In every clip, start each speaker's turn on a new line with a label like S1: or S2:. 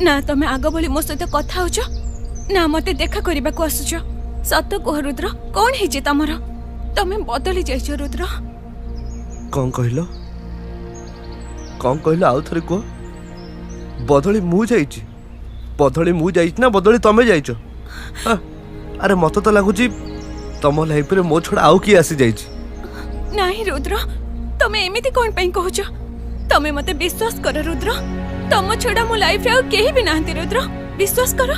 S1: ना तमे आग भली मो सहित कथा होछ ना मते देखा करबा को आसुछ। सत कह रुद्र कौन हे तमर तमे बदली जाइछ रुद्र।
S2: कौन कहलो आउ थरे को बदली मु जाइछि ना बदली तमे जाइछ। अरे मत तो लगुच तम लाइफ रे मो छोड़ा आउ किए आसी जाइछि।
S1: नहीं रुद्र तमे एमिति कोन पई कहूछ तमे मते विश्वास कर रुद्र तम छोड़ा मो लाइफ रे आउ केही भी नाहंती रुद्र विश्वास कर।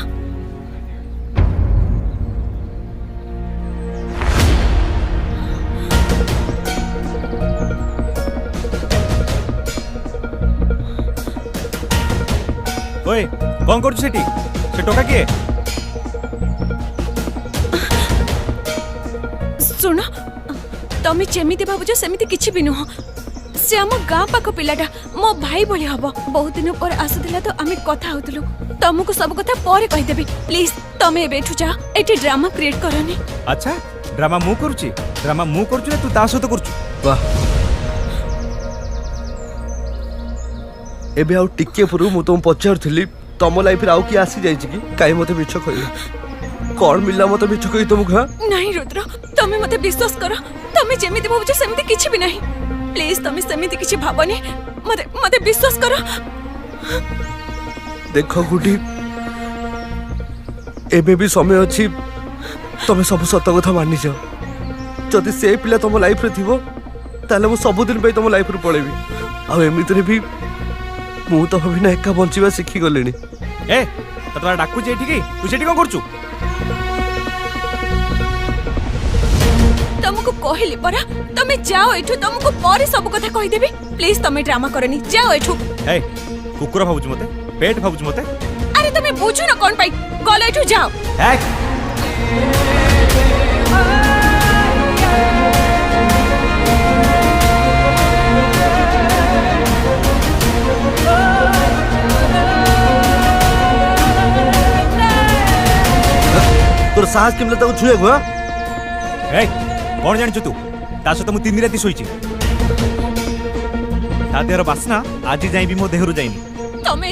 S3: ओए कौन कर से टोका किए
S1: सुन तमे जेमिति भाबुछ सेमिति किछि भी नुह से आम गाँ पाख पिलाटा मो भाई भली हबो। बहुत दिन पर आसुदिला तो आमे कथा होतलु तुमको सब कथा पर कहि देबी प्लीज तमे एबेठु जा एटी ड्रामा क्रिएट करनी।
S3: अच्छा ड्रामा मु करूची ना तू ता सहित करूची।
S2: वाह एबे आउ टिके पुरु मु तुम पचारथिली तम लाइफ रे आउ की आसी जाइछि कि काई मते मिछ कहि कोन मिलला मते मिछ कहि तुमको। हां
S1: नहीं रुद्र तमे मते विश्वास कर तमे जेमिति भाबुछ सेमिति किछि भी नहीं प्लीज तमे सेमिति किछि भाबनी मते मते विश्वास कर।
S2: देखो गुडी एबे भी समय अछि तमे सब सत कथा मानि जाओ। जदि से पिला तम लाइफ रे थिबो ताले मु सब दिन पे तम लाइफ रे पळेबी आ एमितरे भी मु तो भी ना एका बंचिबा सिखी गलेनी।
S3: ए ततरा डाकू जे ठीक तू सेठी कोन करचू
S1: तुमको कहली परा तमे जाओ एठु तुमको पर सब कथा कहि देबी प्लीज तमे ड्रामा करनी जाओ एठु।
S3: ए कुकुर भाबुछ मते पेट भाबुछ मते।
S1: अरे तमे बुझु न कोन पाई गलो एठु जाओ।
S2: तोर साहस किमले ताको छुए गो।
S3: ए कौन जानिଛୁ तू ता सହିତ ମୁଁ 3 ରାତି ଶୋଇଛି ତା ଦେହର ବାସ୍ନା ଆଜି ଯାଇ ବି ମୋ ଦେହରୁ ଯାଇନି।
S1: ତମେ